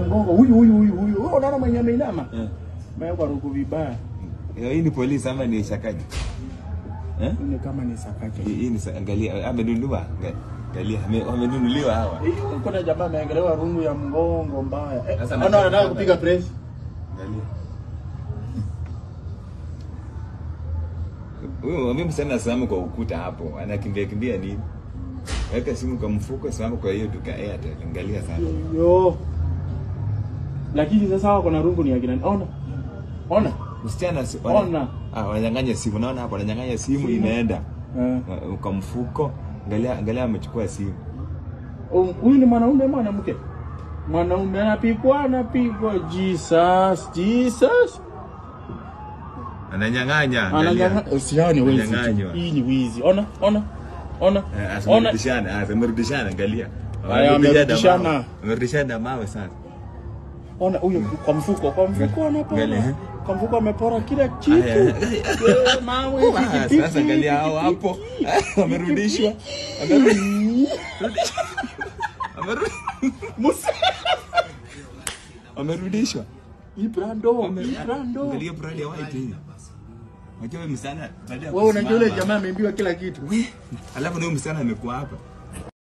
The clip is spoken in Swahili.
mgongo. Huyu. Wewe unaona mwenye ameinama? Mewekwa rungu vibaya. Hii ni polisi ama ni sakaji? Ni kama ni sakaji. Hii ni angalia amenunua. Angalia amenunuliwa hawa. Kuna jamaa ameangaliwa rungu ya mgongo mbaya. Anataka kupiga press. Angalia. Wewe mimi sana salamu kwa ukuta hapo. Anakimbia nini? Weka simu kwa mfuko, salamu kwa hiyo duka Airtel. Angalia sana. Yo. Lakini sasa wako na rungu ni ya kina. Ona. Msichana ona. Wananyang'anya simu. Naona hapo wananyang'anya simu imeenda. Kwa mfuko. Angalia amechukua simu. Huyu ni mwanaume ama mwanamke? Mwanaume anapigwa Jesus. Ananyang'anya. Usione wizi. Hii ni wizi. Ona. Amerudishana angalia. Amerudishana mawe sana. Ona huyo kwa mfuko anapora. Kwa mfuko amepora kila kitu. Mawe sasa angalia hao hapo. Amerudishwa. Amerudishwa. Hii brando. Angalia brand ya white hii. Unajua msana baada ya wewe unajua yule jamaa ameambiwa kila kitu. Alafu ndio msana amekuwa hapa.